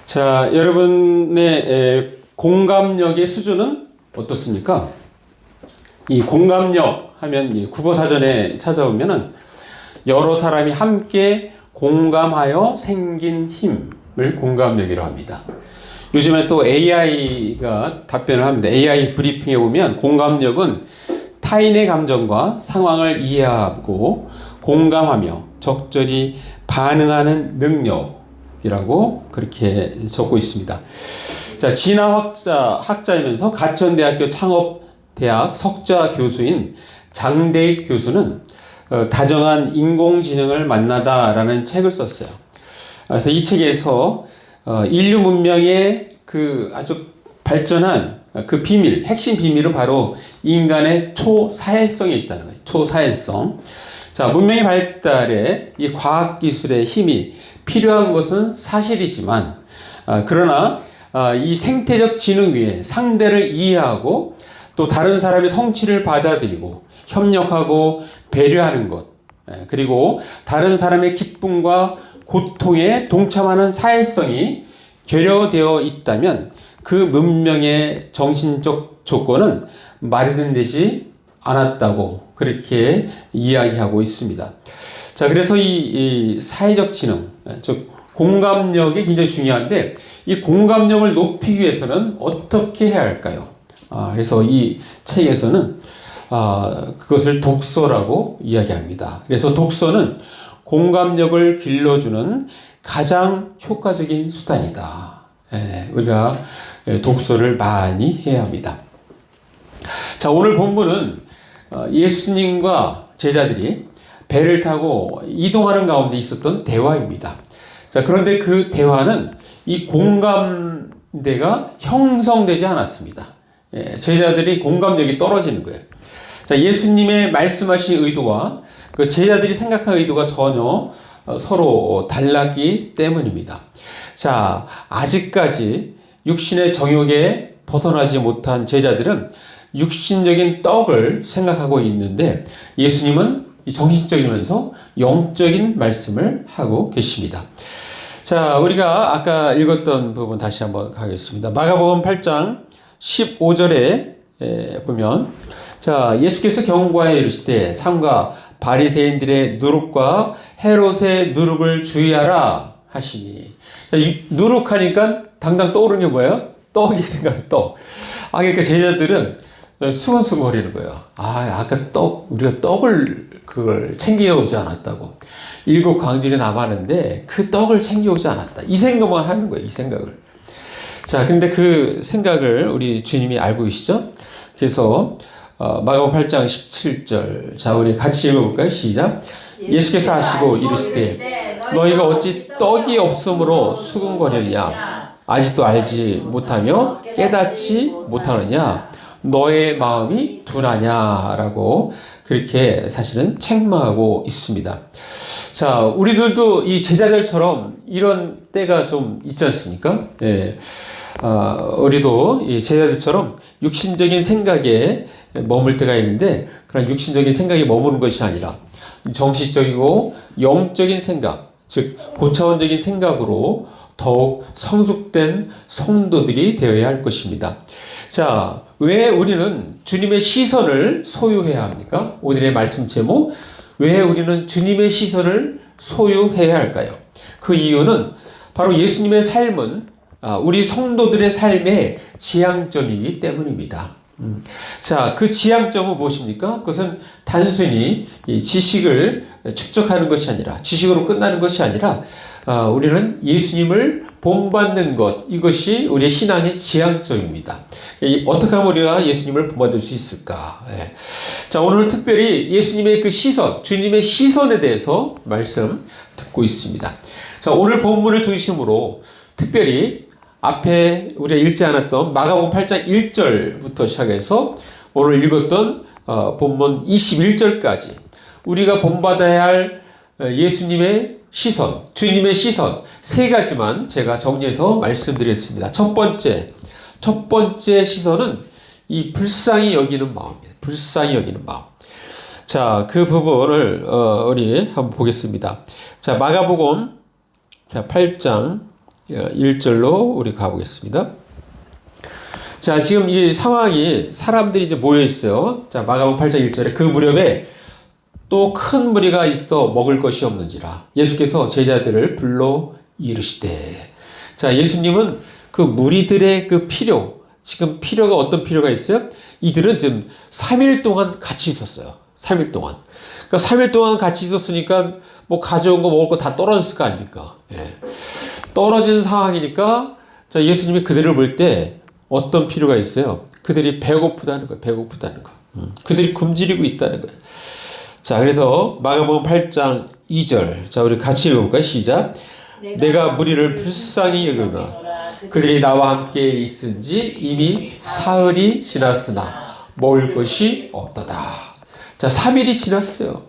자, 여러분의 공감력의 수준은 어떻습니까? 이 공감력 하면 이 국어사전에 찾아보면은 여러 사람이 함께 공감하여 생긴 힘을 공감력이라고 합니다. 요즘에 또 AI가 답변을 합니다. AI 브리핑에 보면 공감력은 타인의 감정과 상황을 이해하고 공감하며 적절히 반응하는 능력이라고 그렇게 적고 있습니다. 자, 진화 학자이면서 가천대학교 창업대학 석좌 교수인 장대익 교수는 다정한 인공지능을 만나다라는 책을 썼어요. 그래서 이 책에서 인류 문명의 그 아주 발전한 그 비밀, 핵심 비밀은 바로 인간의 초사회성에 있다는 거예요. 초사회성. 자, 문명의 발달에 이 과학기술의 힘이 필요한 것은 사실이지만, 그러나 이 생태적 지능 위에 상대를 이해하고 또 다른 사람의 성취를 받아들이고 협력하고 배려하는 것, 그리고 다른 사람의 기쁨과 고통에 동참하는 사회성이 결여되어 있다면 그 문명의 정신적 조건은 마련되지 않았다고 그렇게 이야기하고 있습니다. 자, 그래서 이 사회적 지능, 즉 공감력이 굉장히 중요한데 이 공감력을 높이기 위해서는 어떻게 해야 할까요? 그래서 이 책에서는 그것을 독서라고 이야기합니다. 그래서 독서는 공감력을 길러주는 가장 효과적인 수단이다. 우리가 독서를 많이 해야 합니다. 자, 오늘 본문은 예수님과 제자들이 배를 타고 이동하는 가운데 있었던 대화입니다. 자, 그런데 그 대화는 이 공감대가 형성되지 않았습니다. 제자들이 공감력이 떨어지는 거예요. 자, 예수님의 말씀하신 의도와 그 제자들이 생각한 의도가 전혀 서로 달랐기 때문입니다. 자, 아직까지 육신의 정욕에 벗어나지 못한 제자들은 육신적인 떡을 생각하고 있는데 예수님은 정신적이면서 영적인 말씀을 하고 계십니다. 자, 우리가 아까 읽었던 부분 다시 한번 가겠습니다. 마가복음 8장 15절에 보면, 자, 예수께서 경고하여 이르시되 삼가 바리새인들의 누룩과 헤롯의 누룩을 주의하라 하시니. 자, 이 누룩하니까 당장 떠오르는 게 뭐예요? 떡이 생각해, 떡. 그러니까 제자들은 수근수근거리는 거예요. 아까 우리가 떡을 그걸 챙겨오지 않았다고. 7 광주리 남았는데 그 떡을 챙겨오지 않았다. 이 생각만 하는 거예요, 이 생각을. 자, 근데 그 생각을 우리 주님이 알고 계시죠? 그래서 마가복음 8장 17절. 자, 우리 같이 읽어볼까요? 시작. 예수께서 하시고 이르시되 너희가 어찌 떡이 없으므로 수근거리느냐? 아직도 알지 못하며 깨닫지 못하느냐? 너의 마음이 둔하냐라고 그렇게 사실은 책망하고 있습니다. 자, 우리들도 이 제자들처럼 이런 때가 좀 있지 않습니까? 우리도 이 제자들처럼 육신적인 생각에 머물 때가 있는데, 그런 육신적인 생각에 머무는 것이 아니라 정신적이고 영적인 생각, 즉 고차원적인 생각으로 더욱 성숙된 성도들이 되어야 할 것입니다. 자, 왜 우리는 주님의 시선을 소유해야 합니까? 오늘의 말씀 제목, 왜 우리는 주님의 시선을 소유해야 할까요? 그 이유는 바로 예수님의 삶은 우리 성도들의 삶의 지향점이기 때문입니다. 자, 그 지향점은 무엇입니까? 그것은 단순히 지식을 축적하는 것이 아니라, 지식으로 끝나는 것이 아니라, 우리는 예수님을 본받는 것, 이것이 우리의 신앙의 지향점입니다. 어떻게 하면 우리가 예수님을 본받을 수 있을까? 자, 오늘 특별히 예수님의 그 시선, 주님의 시선에 대해서 말씀 듣고 있습니다. 자, 오늘 본문을 중심으로 특별히 앞에 우리가 읽지 않았던 마가복음 8장 1절부터 시작해서 오늘 읽었던 본문 21절까지 우리가 본받아야 할 예수님의 시선, 주님의 시선 3가지만 제가 정리해서 말씀드리겠습니다. 첫 번째 시선은 이 불쌍히 여기는 마음입니다. 불쌍히 여기는 마음. 자, 그 부분을 우리 한번 보겠습니다. 자, 마가복음 8장 1절로 우리 가보겠습니다. 자, 지금 이 상황이 사람들이 이제 모여 있어요. 자, 마가복음 8장 1절에 그 무렵에 또 큰 무리가 있어 먹을 것이 없는지라 예수께서 제자들을 불러 이르시되. 자, 예수님은 그 무리들의 그 필요, 지금 필요가 어떤 필요가 있어요? 이들은 지금 3일 동안 같이 있었어요. 3일 동안. 그러니까 3일 동안 같이 있었으니까 뭐 가져온 거 먹을 거 다 떨어졌을 거 아닙니까? 예. 떨어진 상황이니까 자, 예수님이 그들을 볼 때 어떤 필요가 있어요? 그들이 배고프다는 거예요. 배고프다는 거. 그들이 굶주리고 있다는 거예요. 자, 그래서 마가복음 8장 2절. 자, 우리 같이 읽어볼까요? 시작. 내가 무리를 불쌍히 여기나 그들이 나와 함께 있은지 이미 사흘이 지났으나 먹을 것이 없도다. 자, 3일이 지났어요.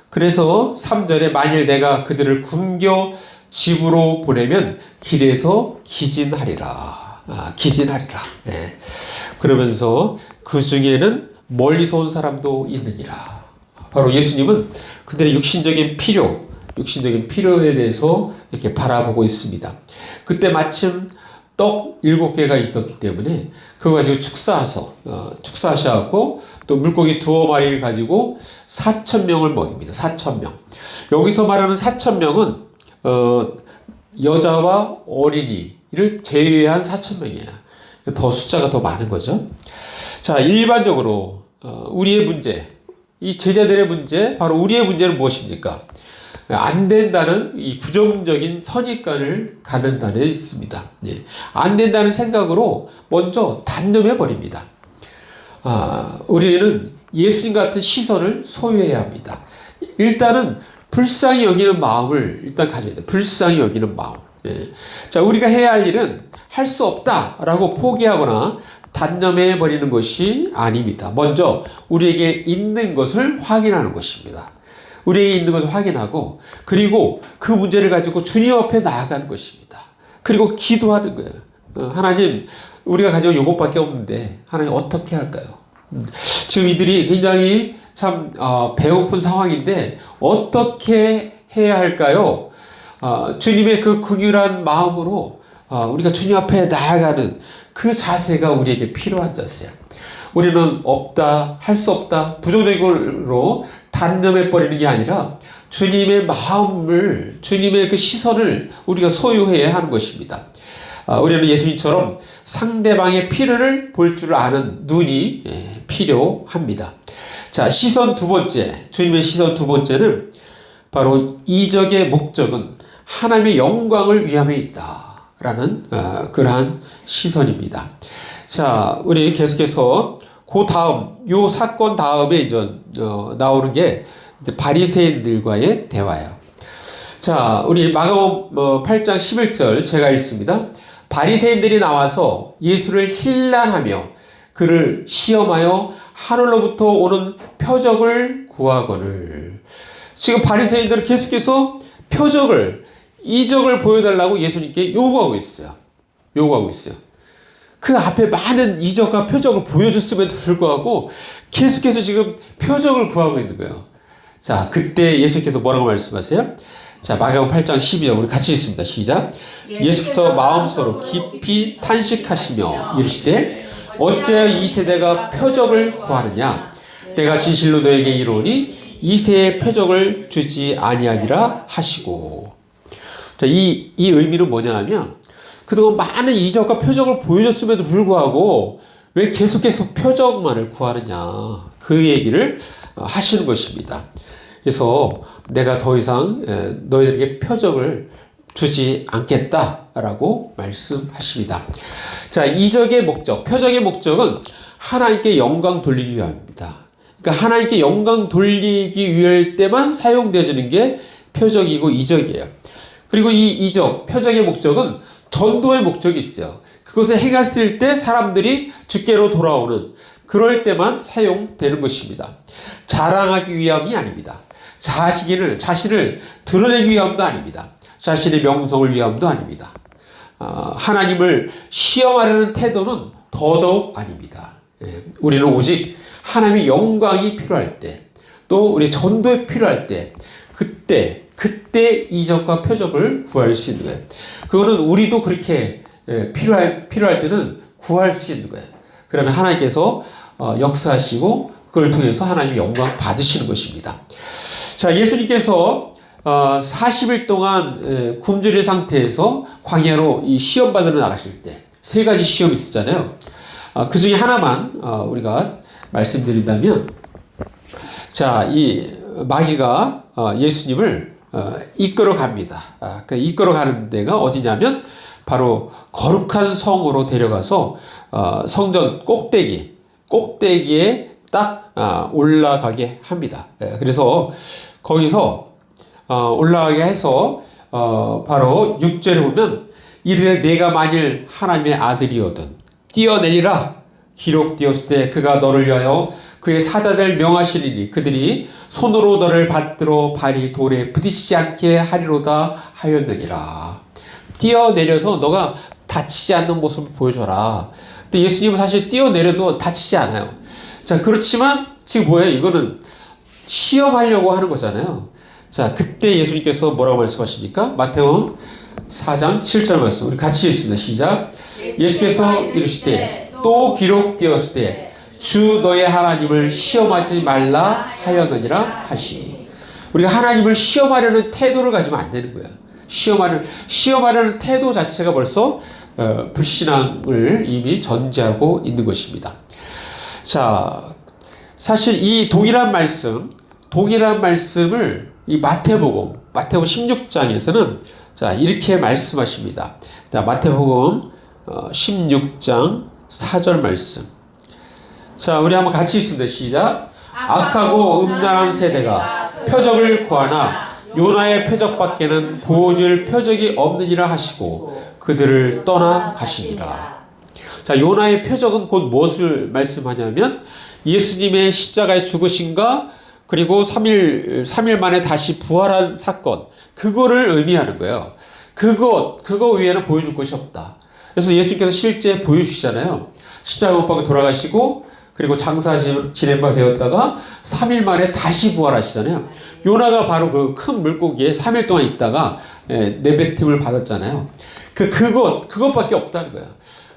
그래서 3절에 만일 내가 그들을 굶겨 집으로 보내면 길에서 기진하리라. 기진하리라. 예. 그러면서 그 중에는 멀리서 온 사람도 있느니라. 바로 예수님은 그들의 육신적인 필요에 대해서 이렇게 바라보고 있습니다. 그때 마침 떡 7개가 있었기 때문에 그거 가지고 축사하셔갖고 또 물고기 2마리를 가지고 4,000명을 먹입니다. 4,000명. 여기서 말하는 4,000명은 여자와 어린이를 제외한 4,000명이에요. 더 숫자가 더 많은 거죠. 자, 일반적으로 우리의 문제, 이 제자들의 문제, 바로 우리의 문제는 무엇입니까? 안 된다는 이 부정적인 선입관을 갖는 데 있습니다. 예. 안 된다는 생각으로 먼저 단념해 버립니다. 우리는 예수님 같은 시선을 소유해야 합니다. 일단은 불쌍히 여기는 마음을 일단 가져야 돼요. 불쌍히 여기는 마음. 예. 자, 우리가 해야 할 일은 할 수 없다라고 포기하거나 단념해 버리는 것이 아닙니다. 먼저 우리에게 있는 것을 확인하는 것입니다. 우리에게 있는 것을 확인하고 그리고 그 문제를 가지고 주님 앞에 나아가는 것입니다. 그리고 기도하는 거예요. 하나님, 우리가 가지고 이것밖에 없는데 하나님 어떻게 할까요? 지금 이들이 굉장히 참 배고픈 상황인데 어떻게 해야 할까요? 주님의 그 긍휼한 마음으로 우리가 주님 앞에 나아가는 그 자세가 우리에게 필요한 자세야. 우리는 없다, 할 수 없다, 부정적인 걸로 단념해 버리는 게 아니라 주님의 마음을, 주님의 그 시선을 우리가 소유해야 하는 것입니다. 우리는 예수님처럼 상대방의 필요를 볼 줄 아는 눈이 필요합니다. 자, 시선 두 번째, 주님의 시선 두 번째는 바로 이적의 목적은 하나님의 영광을 위함에 있다라는 그러한 시선입니다. 자, 우리 계속해서 그 다음, 요 사건 다음에 이제 나오는 게 이제 바리새인들과의 대화예요. 자, 우리 마가복음 8장 11절 제가 읽습니다. 바리새인들이 나와서 예수를 힐난하며 그를 시험하여 하늘로부터 오는 표적을 구하거늘. 지금 바리새인들은 계속해서 표적을, 이적을 보여달라고 예수님께 요구하고 있어요. 그 앞에 많은 이적과 표적을 보여줬음에도 불구하고 계속해서 지금 표적을 구하고 있는 거예요. 자, 그때 예수께서 뭐라고 말씀하세요? 자, 마가복음 8장 12절 우리 같이 읽습니다. 시작. 예수께서 마음속으로 깊이 탄식하시며 이르시되 어찌하여 이 세대가 표적을 구하느냐? 내가 진실로 너에게 이르노니 이 세에 표적을 주지 아니하리라 하시고. 자, 이 의미는 뭐냐 하면 그동안 많은 이적과 표적을 보여줬음에도 불구하고 왜 계속해서 표적만을 구하느냐, 그 얘기를 하시는 것입니다. 그래서 내가 더 이상 너희들에게 표적을 주지 않겠다라고 말씀하십니다. 자, 이적의 목적, 표적의 목적은 하나님께 영광 돌리기 위함입니다. 그러니까 하나님께 영광 돌리기 위할 때만 사용되어지는 게 표적이고 이적이에요. 그리고 이 이적, 표적의 목적은 전도의 목적이 있어요. 그것을 행했을 때 사람들이 주께로 돌아오는 그럴 때만 사용되는 것입니다. 자랑하기 위함이 아닙니다. 자신을 드러내기 위함도 아닙니다. 자신의 명성을 위함도 아닙니다. 하나님을 시험하려는 태도는 더더욱 아닙니다. 우리는 오직 하나님의 영광이 필요할 때, 또 우리 전도에 필요할 때, 그때 그때 이적과 표적을 구할 수 있는 거예요. 그거는 우리도 그렇게 필요할 때는 구할 수 있는 거예요. 그러면 하나님께서 역사하시고 그걸 통해서 하나님의 영광 받으시는 것입니다. 자, 예수님께서 40일 동안 굶주린 상태에서 광야로 이 시험 받으러 나가실 때 세 가지 시험이 있었잖아요. 그 중에 하나만 우리가 말씀드린다면, 자, 이 마귀가 예수님을 이끌어 갑니다. 그 이끌어 가는 데가 어디냐면 바로 거룩한 성으로 데려가서 성전 꼭대기에 딱 올라가게 합니다. 그래서 거기서 올라가게 해서 바로 6절에 보면 이르되 내가 만일 하나님의 아들이거든 뛰어내리라. 기록되었을 때 그가 너를 위하여 그의 사자들 명하시리니 그들이 손으로 너를 받들어 발이 돌에 부딪히지 않게 하리로다 하였느니라. 뛰어내려서 너가 다치지 않는 모습을 보여줘라. 근데 예수님은 사실 뛰어내려도 다치지 않아요. 자, 그렇지만 지금 뭐예요? 이거는 시험하려고 하는 거잖아요. 자, 그때 예수님께서 뭐라고 말씀하십니까? 마태복음 4장 7절 말씀 우리 같이 읽습니다. 시작. 예수께서 이르시되 또 기록되었을 때 주 너의 하나님을 시험하지 말라 하였느니라 하시니. 우리가 하나님을 시험하려는 태도를 가지면 안 되는 거예요. 시험하려는 태도 자체가 벌써 불신앙을 이미 전제하고 있는 것입니다. 자, 사실 이 동일한 말씀을 이 마태복음 16장에서는 자, 이렇게 말씀하십니다. 자, 마태복음 16장 4절 말씀. 자, 우리 한번 같이 읽습니다. 시작. 악하고 음란한 세대가 표적을 구하나 요나의 표적밖에는 보여줄 표적이 없느니라 하시고 그들을 떠나 가시니라. 자, 요나의 표적은 곧 무엇을 말씀하냐면 예수님의 십자가에 죽으심과 그리고 3일 만에 다시 부활한 사건, 그거를 의미하는 거예요. 그거 외에는 보여줄 것이 없다. 그래서 예수님께서 실제 보여주시잖아요. 십자가 못 박혀 돌아가시고 그리고 장사 지낸 바 되었다가 3일 만에 다시 부활하시잖아요. 요나가 바로 그 큰 물고기에 3일 동안 있다가 내뱉음을 받았잖아요. 그것밖에 없다는 거예요.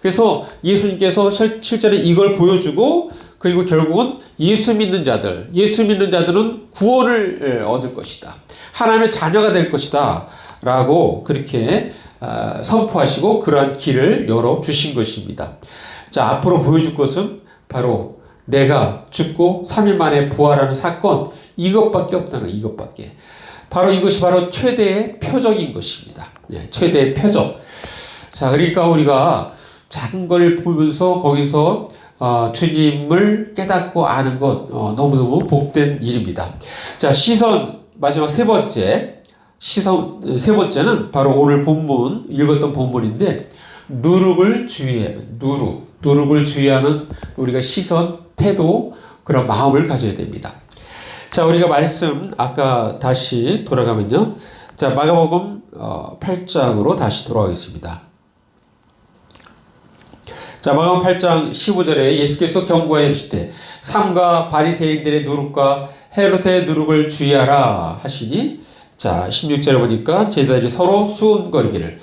그래서 예수님께서 실제로 이걸 보여주고 그리고 결국은 예수 믿는 자들은 구원을 얻을 것이다. 하나님의 자녀가 될 것이다. 라고 그렇게 선포하시고 그러한 길을 열어주신 것입니다. 자, 앞으로 보여줄 것은 바로 내가 죽고 3일 만에 부활하는 사건, 이것밖에 없다는 이것밖에. 바로 이것이 바로 최대의 표적인 것입니다. 최대의 표적. 자, 그러니까 우리가 작은 걸 보면서 거기서 주님을 깨닫고 아는 것 너무너무 복된 일입니다. 자, 마지막 세 번째는 바로 오늘 읽었던 본문인데 누룩을 주의하는 우리가 시선, 태도, 그런 마음을 가져야 됩니다. 자, 우리가 아까 다시 돌아가면요. 자, 마가복음 8장으로 다시 돌아가겠습니다. 자, 마가복음 8장 15절에 예수께서 경고하여 이르시되 삼가 바리새인들의 누룩과 헤롯의 누룩을 주의하라 하시니, 자, 16절에 보니까 제자들이 서로 수군거리기를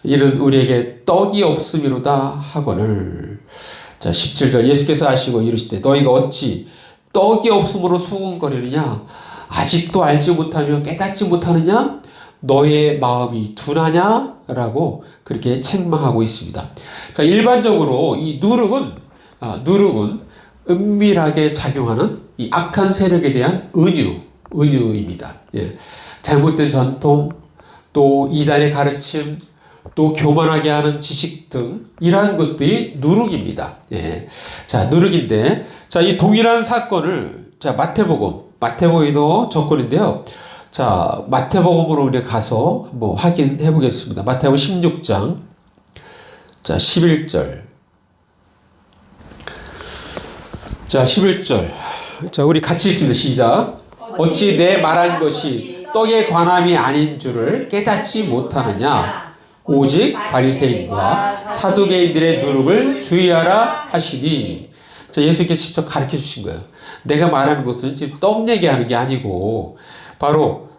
이는 우리에게 떡이 없음이로다 하거늘. 자, 17절 예수께서 하시고 이르시되 너희가 어찌 떡이 없음으로 수군거리느냐? 아직도 알지 못하며 깨닫지 못하느냐? 너의 마음이 둔하냐? 라고 그렇게 책망하고 있습니다. 자, 일반적으로 이 누룩은 은밀하게 작용하는 이 악한 세력에 대한 은유입니다. 예. 잘못된 전통, 또 이단의 가르침, 또 교만하게 하는 지식 등 이러한 것들이 누룩입니다. 예. 자, 누룩인데, 자, 이 동일한 사건을 자, 마태복음도 접근인데요. 자, 마태복음으로 우리 가서 한번 확인해 보겠습니다. 마태복음 16장 자, 11절. 자, 11절. 자, 우리 같이 읽습니다. 시작. 어찌 내 말한 것이 떡의 관함이 아닌 줄을 깨닫지 못하느냐? 오직 바리새인과 사두개인들의 누룩을 주의하라 하시니. 자, 예수님께서 직접 가르쳐 주신 거예요. 내가 말하는 것은 지금 떡 얘기하는 게 아니고 바로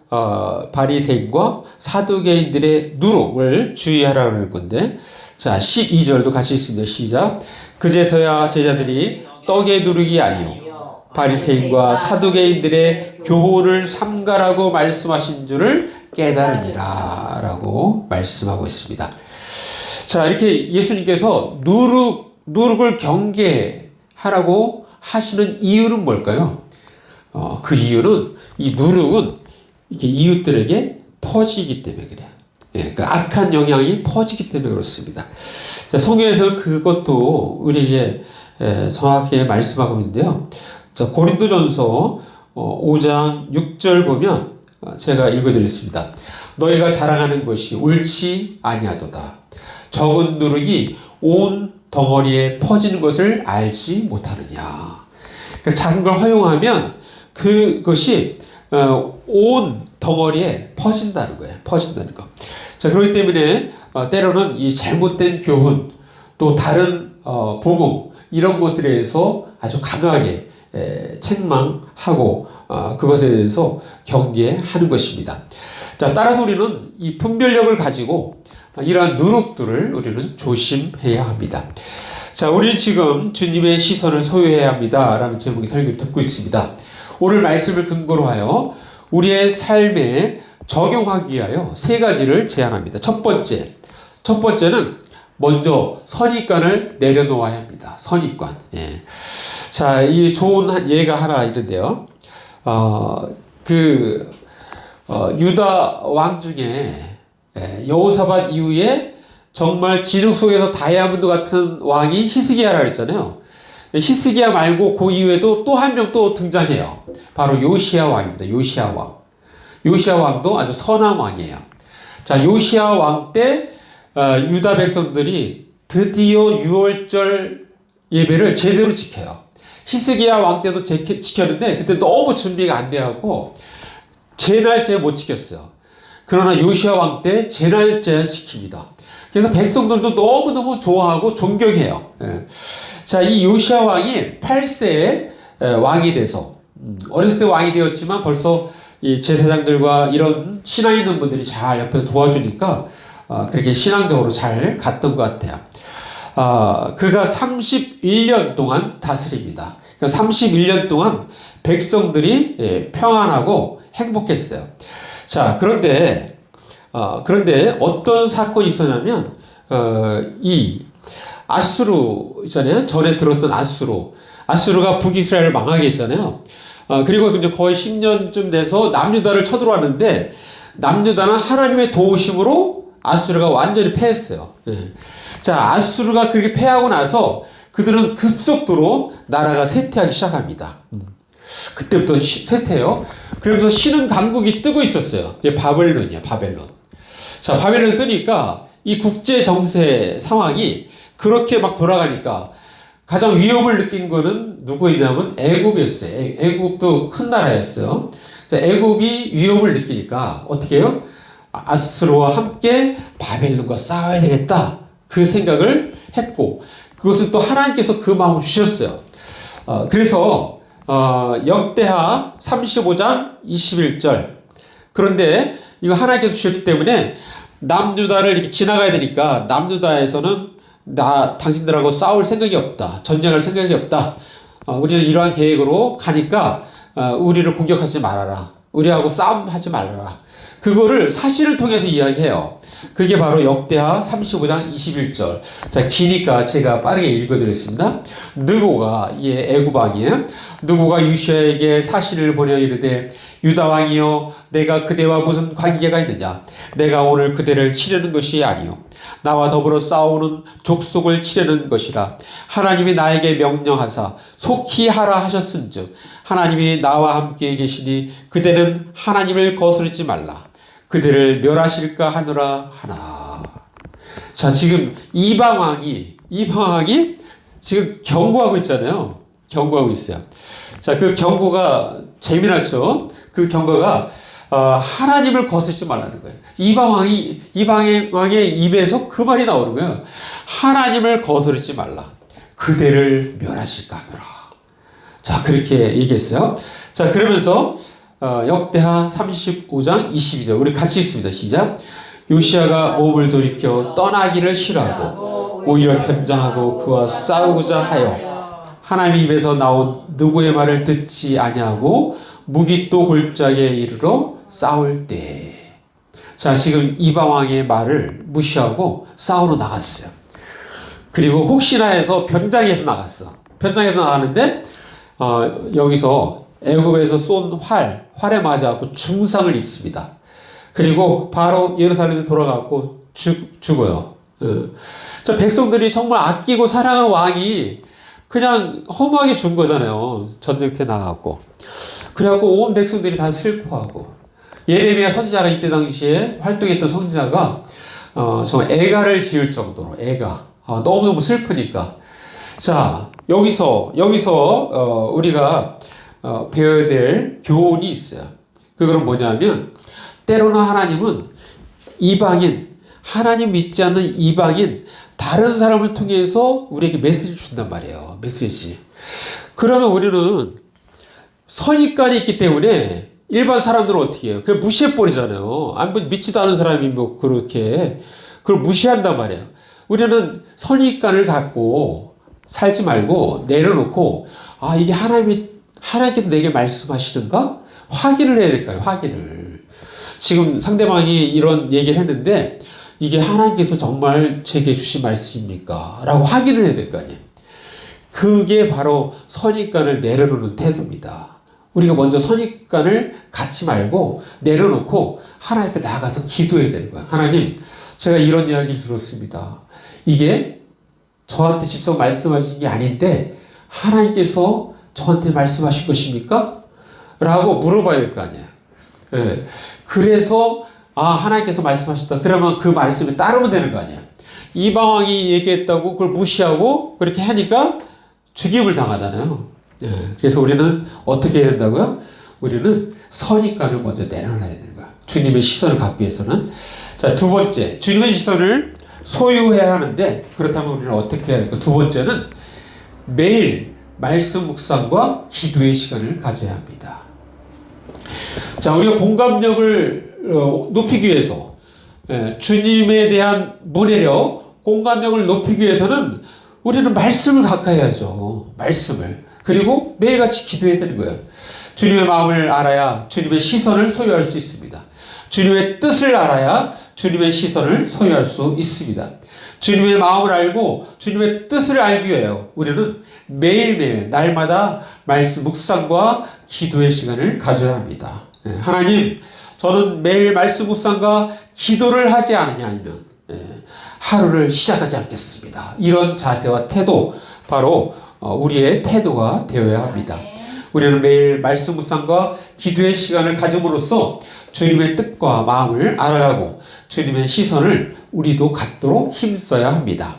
바리새인과 사두개인들의 누룩을 주의하라는 건데, 자 12절도 같이 있습니다. 시작. 그제서야 제자들이 떡의 누룩이 아니요 바리새인과 사두개인들의 교훈을 삼가라고 말씀하신 줄을 깨달으니라 라고 말씀하고 있습니다. 자, 이렇게 예수님께서 누룩을 경계하라고 하시는 이유는 뭘까요? 그 이유는 이 누룩은 이렇게 이웃들에게 퍼지기 때문에 그래요. 예, 그 악한 영향이 퍼지기 때문에 그렇습니다. 자, 성경에서 그것도 우리에게 정확히 말씀하고 있는데요. 자, 고린도전서 5장 6절 보면 제가 읽어드리겠습니다. 너희가 자랑하는 것이 옳지 아니하도다. 적은 누룩이 온 덩어리에 퍼지는 것을 알지 못하느냐. 그러니까 작은 걸 허용하면 그것이 온 덩어리에 퍼진다는 거예요. 퍼진다는 거. 자, 그렇기 때문에 때로는 이 잘못된 교훈 또 다른 복음 이런 것들에 대해서 아주 강하게 책망하고 그것에 대해서 경계하는 것입니다. 자, 따라서 우리는 이 분별력을 가지고 이러한 누룩들을 우리는 조심해야 합니다. 자, 우리는 지금 주님의 시선을 소유해야 합니다 라는 제목의 설교를 듣고 있습니다. 오늘 말씀을 근거로 하여 우리의 삶에 적용하기 위하여 세 가지를 제안합니다. 첫 번째는 먼저 선입관을 내려놓아야 합니다. 선입관. 예. 자, 이 좋은 예가 하나 있는데요. 유다 왕 중에 여호사밧 이후에 정말 진흙 속에서 다이아몬드 같은 왕이 히스기야라 했잖아요. 히스기야 말고 그 이후에도 또 한 명 또 등장해요. 바로 요시야 왕입니다. 요시야 왕. 요시야 왕도 아주 선한 왕이에요. 자, 요시야 왕 때 유다 백성들이 드디어 유월절 예배를 제대로 지켜요. 히스기야 왕 때도 지켰는데 그때 너무 준비가 안 돼갖고 제날째 못 지켰어요. 그러나 요시야 왕 때 제날째 지킵니다. 그래서 백성들도 너무너무 좋아하고 존경해요. 예. 자, 이 요시야 왕이 8세에 왕이 돼서 어렸을 때 왕이 되었지만 벌써 이 제사장들과 이런 신앙 있는 분들이 잘 옆에 도와주니까 그렇게 신앙적으로 잘 갔던 것 같아요. 그가 31년 동안 다스립니다. 그러니까 31년 동안 백성들이 평안하고 행복했어요. 자, 그런데 어떤 사건이 있었냐면, 이 아수르 있잖아요. 전에 들었던 아수르가 북이스라엘을 망하게 했잖아요. 그리고 이제 거의 10년쯤 돼서 남유다를 쳐들어왔는데, 남유다는 하나님의 도우심으로 아수르가 완전히 패했어요. 예. 자, 아수르가 그렇게 패하고 나서 그들은 급속도로 나라가 쇠퇴하기 시작합니다. 그때부터 쇠퇴해요. 그러면서 신흥 강국이 뜨고 있었어요. 이게 바벨론이야, 바벨론. 자, 바벨론 뜨니까 이 국제 정세 상황이 그렇게 막 돌아가니까 가장 위협을 느낀 거는 누구이냐면 애굽이었어요. 애굽도 큰 나라였어요. 자, 애굽이 위협을 느끼니까 어떻게 해요? 아수르와 함께 바벨론과 싸워야 되겠다. 그 생각을 했고, 그것은 또 하나님께서 그 마음을 주셨어요. 그래서 역대하 35장 21절. 그런데 이거 하나님께서 주셨기 때문에 남유다를 이렇게 지나가야 되니까 남유다에서는 당신들하고 싸울 생각이 없다. 전쟁할 생각이 없다. 우리는 이러한 계획으로 가니까 우리를 공격하지 말아라. 우리하고 싸움하지 말아라. 그거를 사실을 통해서 이야기해요. 그게 바로 역대하 35장 21절. 자, 기니까 제가 빠르게 읽어드리겠습니다. 느고가, 애굽 왕이에요. 느고가 요시야에게 사실을 보내 이르되, 유다 왕이여, 내가 그대와 무슨 관계가 있느냐? 내가 오늘 그대를 치려는 것이 아니요, 나와 더불어 싸우는 족속을 치려는 것이라. 하나님이 나에게 명령하사 속히 하라 하셨은즉 하나님이 나와 함께 계시니 그대는 하나님을 거스르지 말라. 그대를 멸하실까 하노라 하나. 자, 지금 이방왕이 지금 경고하고 있잖아요. 경고하고 있어요. 자, 그 경고가 재미나죠? 그 경고가 하나님을 거스르지 말라는 거예요. 이방의 왕의 입에서 그 말이 나오는 거예요. 하나님을 거스르지 말라. 그대를 멸하실까 하노라. 자, 그렇게 얘기했어요. 자, 그러면서 역대하 35장 22절 우리 같이 읽습니다. 시작. 요시야가 몸을 돌이켜 떠나기를 싫어하고 오히려 변장하고 그와 싸우고자 하여 하나님 입에서 나온 누구의 말을 듣지 아니하고 무기또 골짜기에 이르러 싸울 때. 자, 지금 이방 왕의 말을 무시하고 싸우러 나갔어요. 그리고 혹시나 해서 변장해서 나갔어. 변장해서 나가는데 여기서 애굽에서 쏜 활에 맞아갖고 중상을 입습니다. 그리고 바로 예루살렘에 돌아가고 죽어요. 자, 백성들이 정말 아끼고 사랑하는 왕이 그냥 허무하게 죽은 거잖아요. 전쟁터에 나가고. 그래갖고 온 백성들이 다 슬퍼하고. 예레미야 선지자가 이때 당시에 활동했던 선지자가 정말 애가를 지을 정도로 너무너무 슬프니까. 자, 여기서 우리가 배워야 될 교훈이 있어요. 그건 뭐냐면 때로는 하나님은 이방인, 하나님 믿지 않는 이방인 다른 사람을 통해서 우리에게 메시지를 준단 말이에요. 메시지. 그러면 우리는 선입관이 있기 때문에 일반 사람들은 어떻게 해요? 그냥 무시해버리잖아요. 믿지도 않은 사람이 뭐 그렇게 그걸 무시한단 말이에요. 우리는 선입관을 갖고 살지 말고 내려놓고 이게 하나님께서 내게 말씀하시는가? 확인을 해야 될까요? 확인을. 지금 상대방이 이런 얘기를 했는데 이게 하나님께서 정말 제게 주신 말씀입니까? 라고 확인을 해야 될 거 아니에요. 그게 바로 선입관을 내려놓는 태도입니다. 우리가 먼저 선입관을 갖지 말고 내려놓고 하나님 앞에 나가서 기도해야 되는 거예요. 하나님, 제가 이런 이야기를 들었습니다. 이게 저한테 직접 말씀하신 게 아닌데 하나님께서 저한테 말씀하신 것입니까? 라고 물어봐야 될 거 아니에요. 네. 그래서 하나님께서 말씀하셨다. 그러면 그 말씀에 따르면 되는 거 아니에요. 이방왕이 얘기했다고 그걸 무시하고 그렇게 하니까 죽임을 당하잖아요. 네. 그래서 우리는 어떻게 해야 된다고요? 우리는 선입관을 먼저 내려놔야 되는 거야. 주님의 시선을 갖기 위해서는. 자, 두 번째, 주님의 시선을 소유해야 하는데 그렇다면 우리는 어떻게 해야 될까? 두 번째는 매일 말씀 묵상과 기도의 시간을 가져야 합니다. 자, 우리가 공감력을 높이기 위해서 주님에 대한 문해력, 공감력을 높이기 위해서는 우리는 말씀을 가까이 해야죠. 말씀을. 그리고 매일같이 기도해야 되는 거예요. 주님의 마음을 알아야 주님의 시선을 소유할 수 있습니다. 주님의 뜻을 알아야 주님의 시선을 소유할 수 있습니다. 주님의 마음을 알고 주님의 뜻을 알기 위하여 우리는 매일매일 날마다 말씀 묵상과 기도의 시간을 가져야 합니다. 하나님, 저는 매일 말씀 묵상과 기도를 하지 않으면 하루를 시작하지 않겠습니다. 이런 자세와 태도, 바로 우리의 태도가 되어야 합니다. 우리는 매일 말씀 묵상과 기도의 시간을 가짐으로써 주님의 뜻과 마음을 알아가고 주님의 시선을 우리도 갖도록 힘써야 합니다.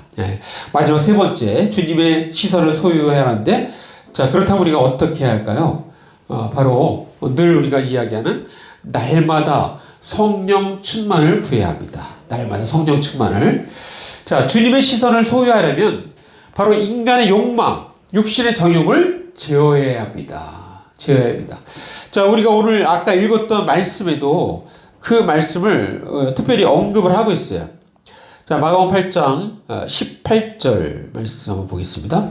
마지막 세 번째, 주님의 시선을 소유해야 하는데, 자, 그렇다면 우리가 어떻게 해야 할까요? 바로 늘 우리가 이야기하는 날마다 성령 충만을 구해야 합니다. 날마다 성령 충만을. 자, 주님의 시선을 소유하려면 바로 인간의 욕망, 육신의 정욕을 제어해야 합니다. 제어해야 합니다. 자, 우리가 오늘 아까 읽었던 말씀에도 그 말씀을 특별히 언급을 하고 있어요. 자, 마가복음 8장 18절 말씀 한번 보겠습니다.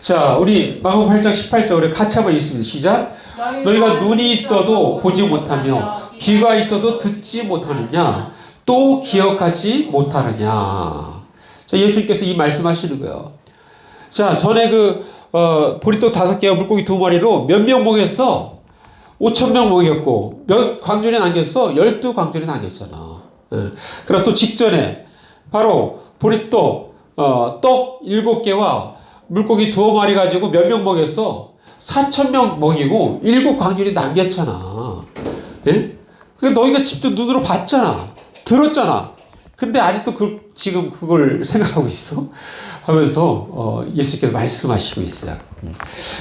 자, 우리 마가복음 8장 18절 우리 같이 한번 읽습니다. 시작. 너희가 눈이 있어도 보지 못하며 귀가 있어도 듣지 못하느냐, 또 기억하지 못하느냐. 자, 예수님께서 이 말씀하시는 거예요. 자, 전에 보리떡 5개와 물고기 2마리로 몇 명 먹였어? 5,000명 먹였고, 몇 광주리 남겼어? 12광주리 남겼잖아. 그럼 또 직전에 바로 보리떡 떡 7개와 물고기 2마리 가지고 몇 명 먹였어? 4,000명 먹이고 7광주리 남겼잖아. 예? 너희가 직접 눈으로 봤잖아. 들었잖아. 근데 아직도 지금 그걸 생각하고 있어? 하면서 예수님께서 말씀하시고 있어요.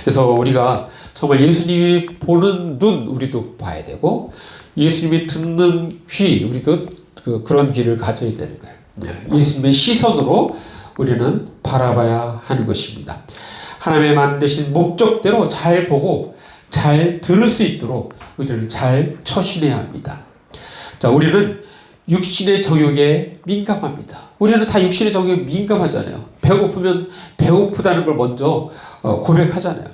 그래서 우리가 정말 예수님이 보는 눈 우리도 봐야 되고, 예수님이 듣는 귀 우리도 그런 귀를 가져야 되는 거예요. 예수님의 시선으로 우리는 바라봐야 하는 것입니다. 하나님의 만드신 목적대로 잘 보고 잘 들을 수 있도록 우리는 잘 처신해야 합니다. 자, 우리는 육신의 정욕에 민감합니다. 우리는 다 육신의 정욕에 민감하잖아요. 배고프면 배고프다는 걸 먼저 고백하잖아요.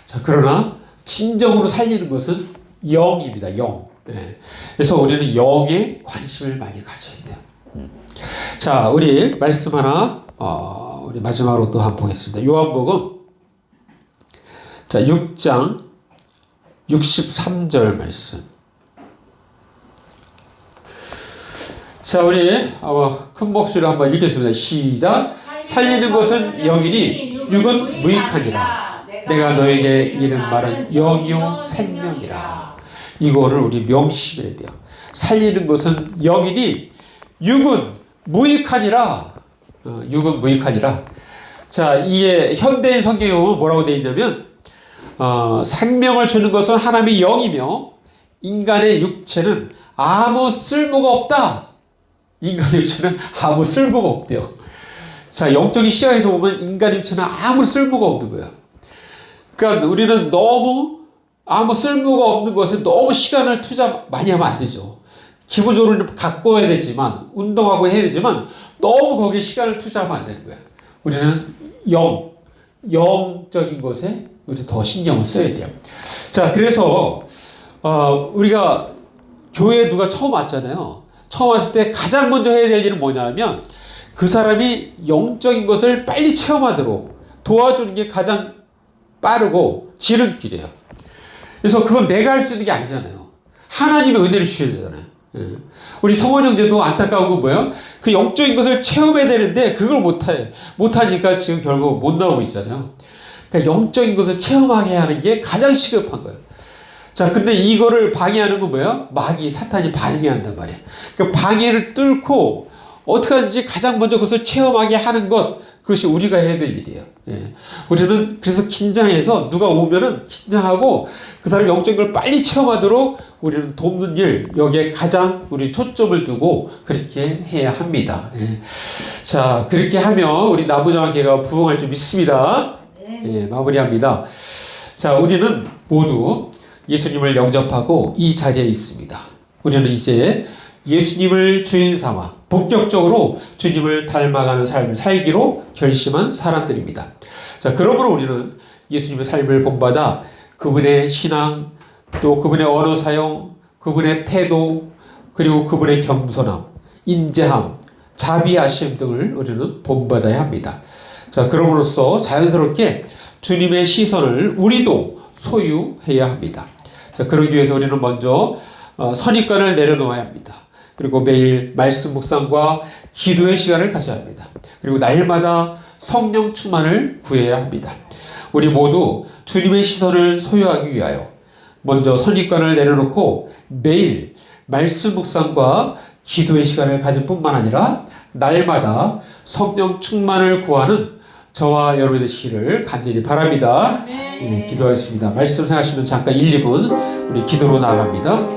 자, 그러나 진정으로 살리는 것은 영입니다. 영. 네. 그래서 우리는 영에 관심을 많이 가져야 돼요. 자, 우리 말씀 하나 우리 마지막으로 또 한번 보겠습니다. 요한복음 자 6장 63절 말씀. 자, 우리 큰 목소리로 한번 읽겠습니다. 시작. 살리는 것은 영이니 육은 무익하니라. 내가 너에게 이른 말은 영이요 생명이라. 이거를 우리 명심해야 돼요. 살리는 것은 영이니 육은 무익하니라. 육은 무익하니라. 자, 이게 현대인 성경에 보면 뭐라고 되어 있냐면 생명을 주는 것은 하나님의 영이며 인간의 육체는 아무 쓸모가 없다. 인간의 육체는 아무 쓸모가 없대요. 자, 영적인 시야에서 보면 인간의 육체는 아무 쓸모가 없는 거예요. 그러니까 우리는 너무 아무 쓸모가 없는 것에 너무 시간을 투자 많이 하면 안 되죠. 기본적으로 가꿔야 되지만, 운동하고 해야 되지만, 너무 거기에 시간을 투자하면 안 되는 거예요. 우리는 영적인 것에 우리 더 신경을 써야 돼요. 자, 그래서, 우리가 교회에 누가 처음 왔잖아요. 처음 왔을 때 가장 먼저 해야 될 일은 뭐냐면, 그 사람이 영적인 것을 빨리 체험하도록 도와주는 게 가장 빠르고 지름길이에요. 그래서 그건 내가 할 수 있는 게 아니잖아요. 하나님의 은혜를 주셔야 되잖아요. 우리 성원 형제도 안타까운 건 뭐예요? 그 영적인 것을 체험해야 되는데 그걸 못하니까 지금 결국 못 나오고 있잖아요. 그러니까 영적인 것을 체험하게 하는 게 가장 시급한 거예요. 자, 근데 이거를 방해하는 건 뭐예요? 마귀, 사탄이 방해한단 말이에요. 그러니까 방해를 뚫고 어떻게 하든지 가장 먼저 그것을 체험하게 하는 것, 그것이 우리가 해야 될 일이에요. 예. 우리는 그래서 긴장해서 누가 오면은 긴장하고 그 사람이 영적인 걸 빨리 체험하도록 우리는 돕는 일, 여기에 가장 우리 초점을 두고 그렇게 해야 합니다. 예. 자, 그렇게 하면 우리 나부장학회가 부흥할 줄 믿습니다. 예, 마무리합니다. 자, 우리는 모두 예수님을 영접하고 이 자리에 있습니다. 우리는 이제 예수님을 주인 삼아 본격적으로 주님을 닮아가는 삶을 살기로 결심한 사람들입니다. 자, 그러므로 우리는 예수님의 삶을 본받아 그분의 신앙, 또 그분의 언어 사용, 그분의 태도, 그리고 그분의 겸손함, 인자함, 자비하심 등을 우리는 본받아야 합니다. 자, 그럼으로써 자연스럽게 주님의 시선을 우리도 소유해야 합니다. 자, 그러기 위해서 우리는 먼저 선입관을 내려놓아야 합니다. 그리고 매일 말씀 묵상과 기도의 시간을 가져야 합니다. 그리고 날마다 성령 충만을 구해야 합니다. 우리 모두 주님의 시선을 소유하기 위하여 먼저 선입관을 내려놓고 매일 말씀 묵상과 기도의 시간을 가질 뿐만 아니라 날마다 성령 충만을 구하는 저와 여러분이 되시기를 간절히 바랍니다. 예, 기도하겠습니다. 말씀 생각하시면 잠깐 1, 2분 우리 기도로 나아갑니다.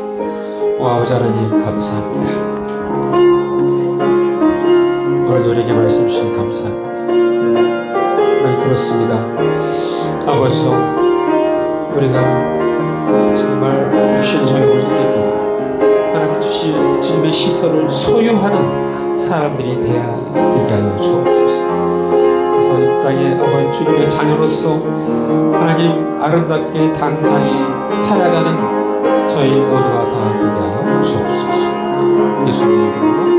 아버지 하나님 감사합니다. 오늘도 우리에게 말씀 주신 감사합니다. 하나님 그렇습니다. 아버지, 우리가 정말 육신의 정욕을 이기고 하나님 주님의 시선을 소유하는 사람들이 되게 하여 주옵소서. 그래서 이 땅에 아버지 주님의 자녀로서 하나님 아름답게 당당히 살아가는 저희 모두가 다 되게 하여 주옵소서. 예수님 이름으로